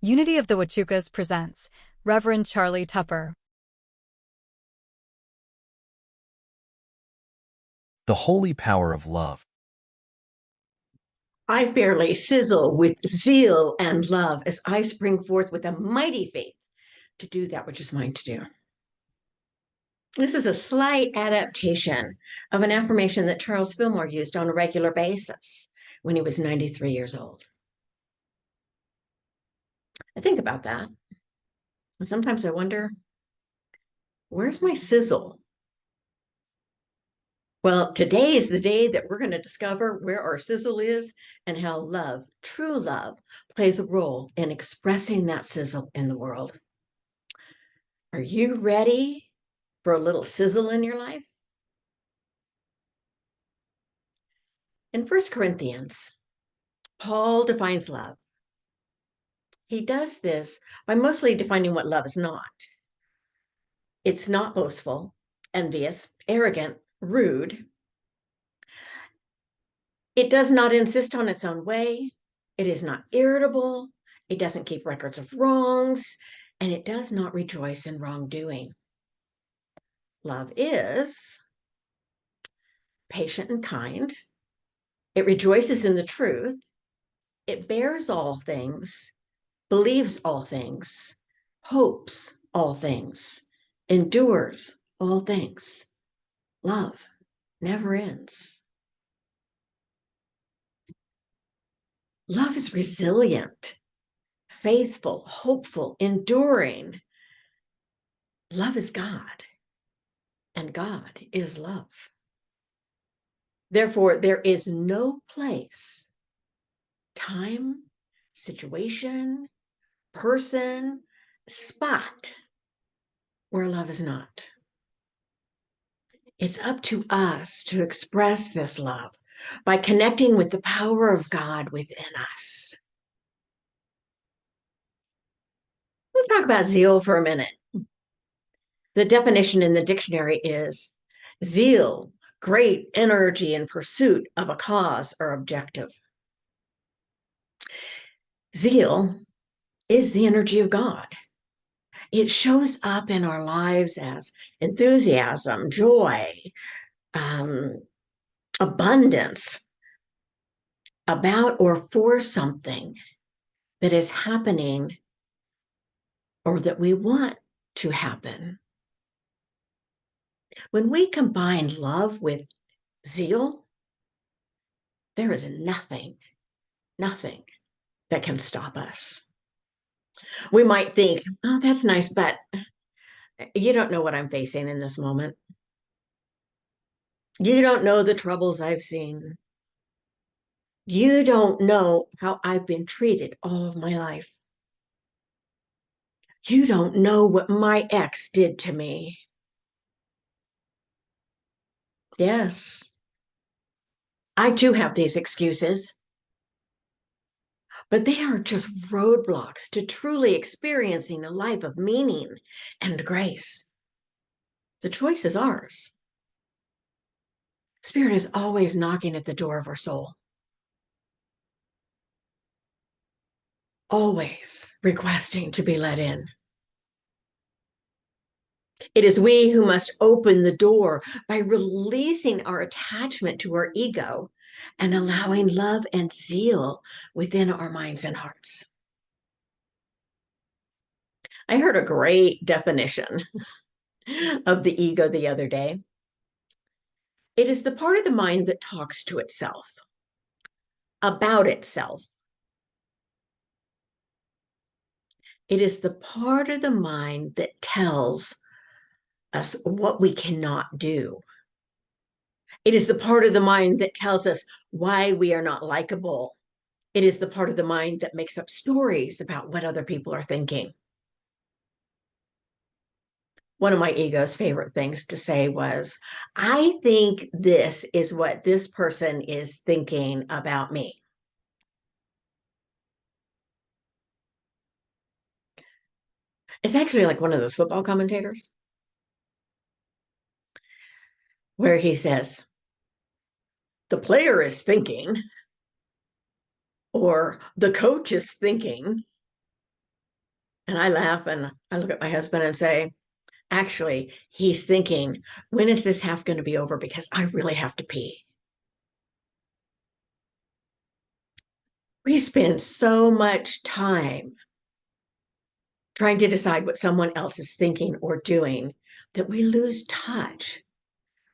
Unity of the Huachucas presents Reverend Charli Tupper. The holy power of love. I fairly sizzle with zeal and love as I spring forth with a mighty faith to do that which is mine to do. This is a slight adaptation of an affirmation that Charles Fillmore used on a regular basis when he was 93 years old. I think about that. And sometimes I wonder, where's my sizzle? Well, today is the day that we're going to discover where our sizzle is and how love, true love, plays a role in expressing that sizzle in the world. Are you ready for a little sizzle in your life? In 1 Corinthians, Paul defines love. He does this by mostly defining what love is not. It's not boastful, envious, arrogant, rude. It does not insist on its own way. It is not irritable. It doesn't keep records of wrongs, and it does not rejoice in wrongdoing. Love is patient and kind. It rejoices in the truth. It bears all things, believes all things, hopes all things, endures all things. Love never ends. Love is resilient, faithful, hopeful, enduring. Love is God, and God is love. Therefore, there is no place, time, situation, person, spot where love is not. It's up to us to express this love by connecting with the power of God within us. Let's talk about zeal for a minute. The definition in the dictionary is zeal, great energy in pursuit of a cause or objective. Zeal is the energy of God. It shows up in our lives as enthusiasm, joy, abundance about or for something that is happening or that we want to happen. When we combine love with zeal, there is nothing that can stop us. We might think, oh, that's nice, but you don't know what I'm facing in this moment. You don't know the troubles I've seen. You don't know how I've been treated all of my life. You don't know what my ex did to me. Yes, I too have these excuses, but they are just roadblocks to truly experiencing a life of meaning and grace. The choice is ours. Spirit is always knocking at the door of our soul, always requesting to be let in. It is we who must open the door by releasing our attachment to our ego and allowing love and zeal within our minds and hearts. I heard a great definition of the ego the other day. It is the part of the mind that talks to itself, about itself. It is the part of the mind that tells us what we cannot do. It is the part of the mind that tells us why we are not likable. It is the part of the mind that makes up stories about what other people are thinking. One of my ego's favorite things to say was, I think this is what this person is thinking about me. It's actually like one of those football commentators where he says, the player is thinking, or the coach is thinking, And I laugh and I look at my husband and say, actually, he's thinking, when is this half going to be over? Because I really have to pee. We spend so much time trying to decide what someone else is thinking or doing that we lose touch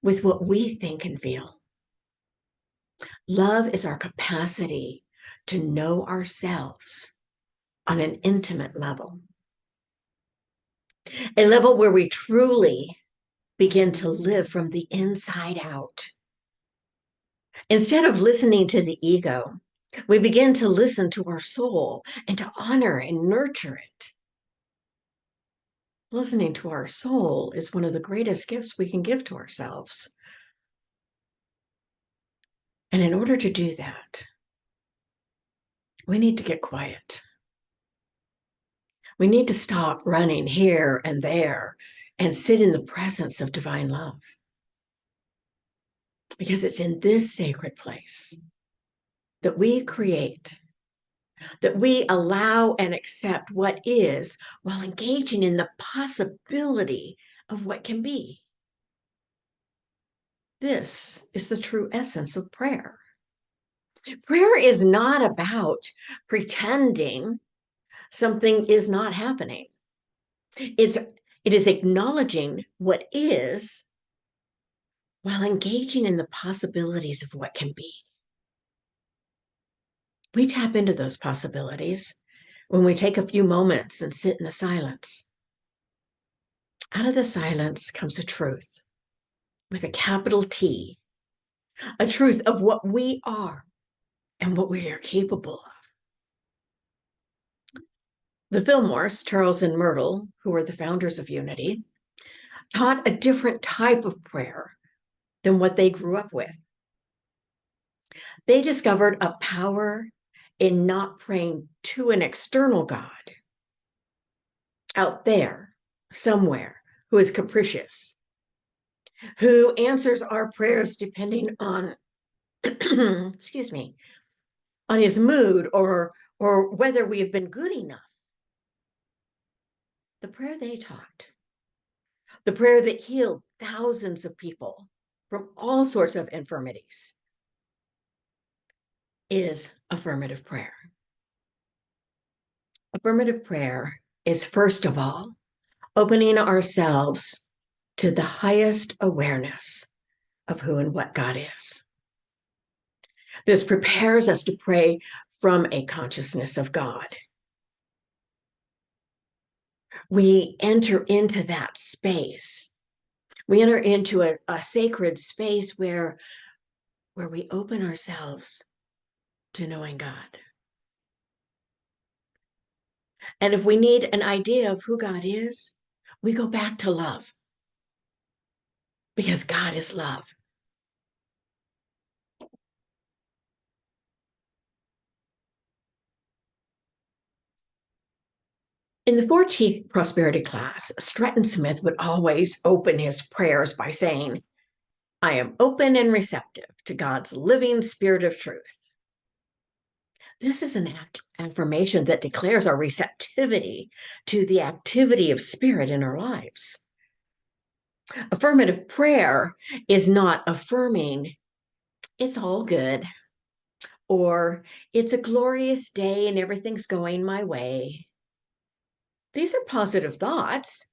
with what we think and feel. Love is our capacity to know ourselves on an intimate level, a level where we truly begin to live from the inside out. Instead of listening to the ego, we begin to listen to our soul and to honor and nurture it. Listening to our soul is one of the greatest gifts we can give to ourselves. And in order to do that, we need to get quiet. We need to stop running here and there and sit in the presence of divine love. Because it's in this sacred place that we create, that we allow and accept what is while engaging in the possibility of what can be. This is the true essence of prayer. Prayer is not about pretending something is not happening. It is acknowledging what is while engaging in the possibilities of what can be. We tap into those possibilities when we take a few moments and sit in the silence. Out of the silence comes a truth with a capital T, a truth of what we are and what we are capable of. The Fillmores, Charles and Myrtle, who were the founders of Unity, taught a different type of prayer than what they grew up with. They discovered a power in not praying to an external God out there somewhere who is capricious, who answers our prayers depending on, excuse me, on his mood or whether we have been good enough. The prayer they taught, the prayer that healed thousands of people from all sorts of infirmities, is affirmative prayer. Affirmative prayer is, first of all, opening ourselves to the highest awareness of who and what God is. This prepares us to pray from a consciousness of God. We enter into that space. We enter into a sacred space where we open ourselves to knowing God. And if we need an idea of who God is, we go back to love. Because God is love. In the 4T prosperity class, Stratton Smith would always open his prayers by saying, I am open and receptive to God's living spirit of truth. This is an affirmation that declares our receptivity to the activity of spirit in our lives. Affirmative prayer is not affirming, it's all good, or it's a glorious day and everything's going my way. These are positive thoughts,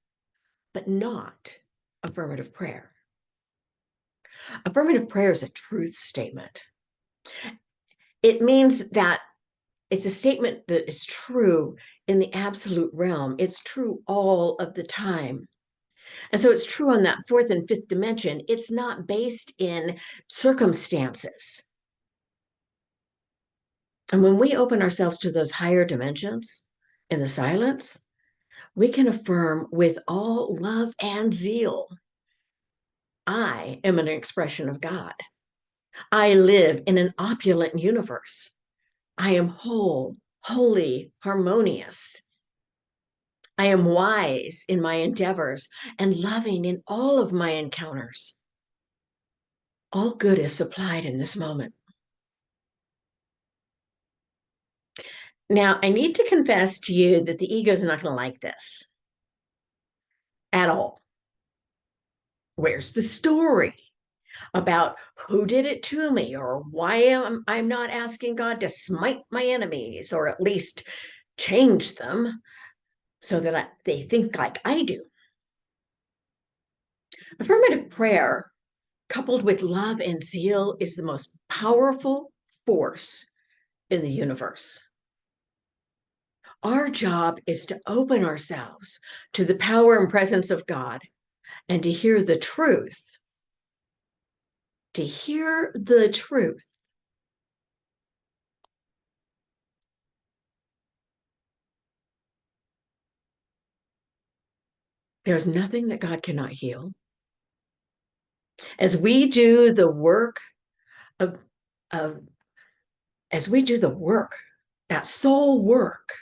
but not affirmative prayer. Affirmative prayer is a truth statement. It means that it's a statement that is true in the absolute realm. It's true all of the time. And so it's true on that fourth and fifth dimension. It's not based in circumstances. And when we open ourselves to those higher dimensions in the silence, we can affirm with all love and zeal, I am an expression of God. I live in an opulent universe. I am whole, holy, harmonious. I am wise in my endeavors and loving in all of my encounters. All good is supplied in this moment. Now, I need to confess to you that the ego is not going to like this at all. Where's the story about who did it to me, or why am I'm not asking God to smite my enemies, or at least change them so that they think like I do? Affirmative prayer, coupled with love and zeal, is the most powerful force in the universe. Our job is to open ourselves to the power and presence of God and to hear the truth. To hear the truth. There's nothing that God cannot heal. As we do the work of, of as we do the work, that soul work,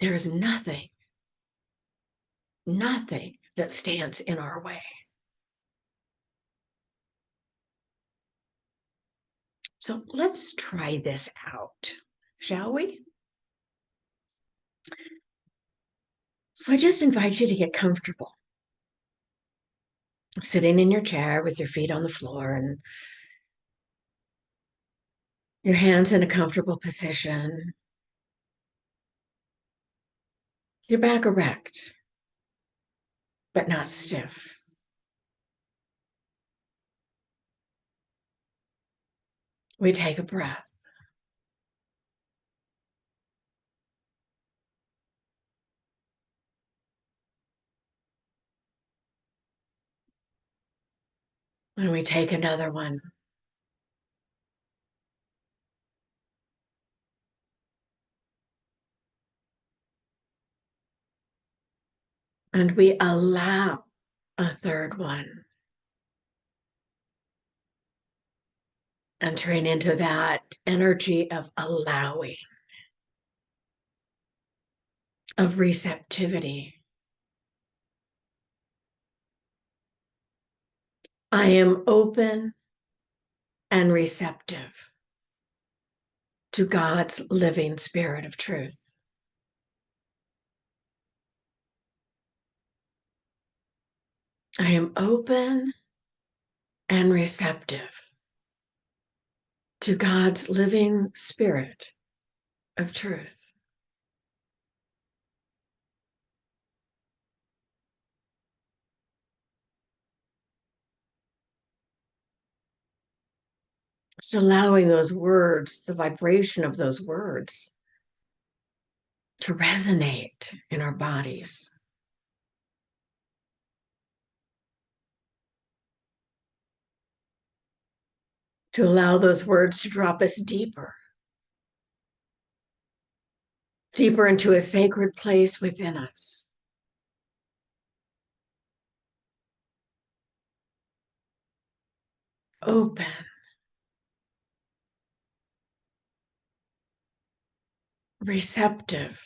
there is nothing that stands in our way. So let's try this out, shall we? So I just invite you to get comfortable, sitting in your chair with your feet on the floor and your hands in a comfortable position, your back erect, but not stiff. We take a breath. And we take another one. And we allow a third one. Entering into that energy of allowing, of receptivity. I am open and receptive to God's living spirit of truth. I am open and receptive to God's living spirit of truth. Just allowing those words, the vibration of those words, to resonate in our bodies. To allow those words to drop us deeper, deeper into a sacred place within us. Open, receptive.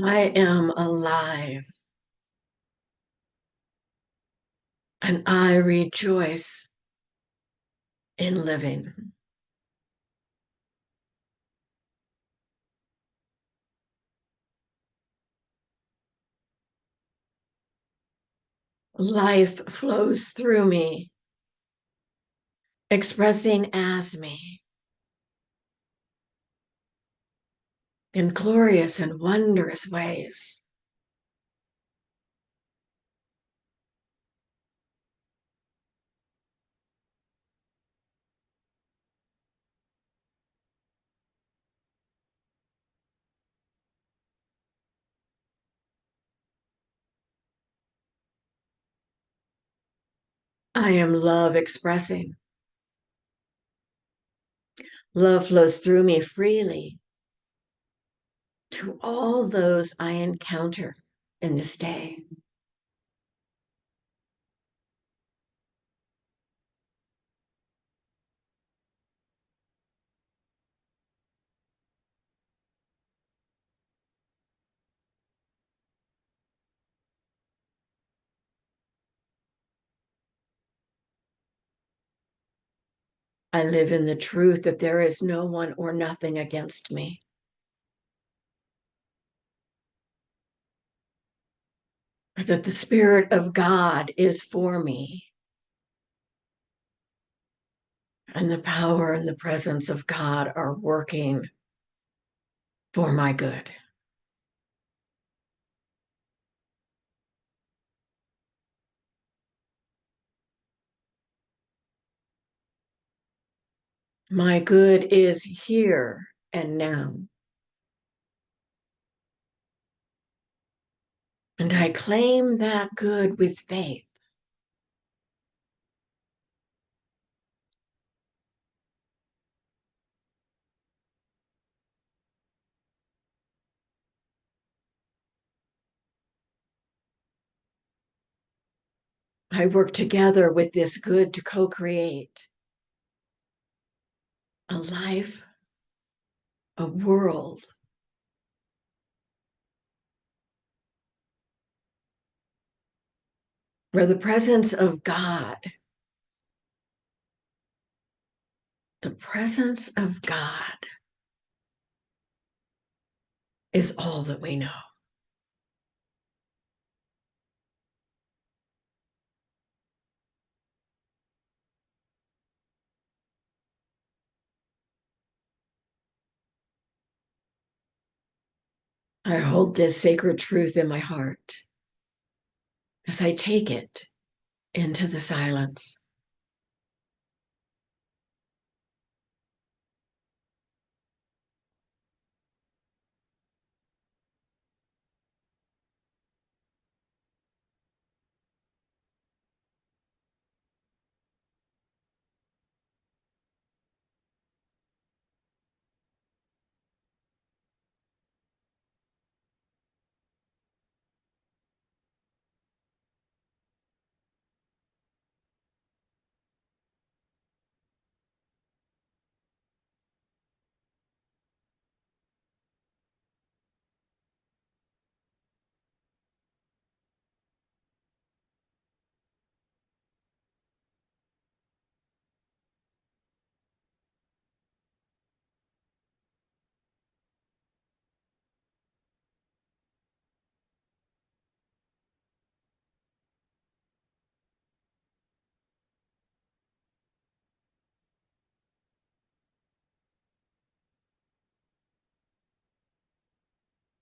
I am alive and I rejoice in living. Life flows through me, expressing as me in glorious and wondrous ways. I am love expressing. Love flows through me freely to all those I encounter in this day. I live in the truth that there is no one or nothing against me. That the Spirit of God is for me, and the power and the presence of God are working for my good. My good is here and now. And I claim that good with faith. I work together with this good to co-create a life, a world where the presence of God is all that we know. I hold this sacred truth in my heart as I take it into the silence.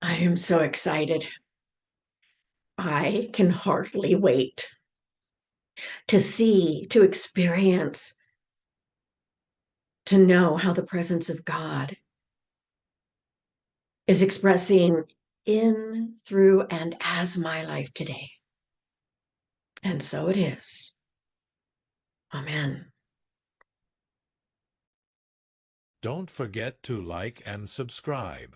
I am so excited. I can hardly wait to see, to experience, to know how the presence of God is expressing in, through, and as my life today. And so it is. Amen. Don't forget to like and subscribe.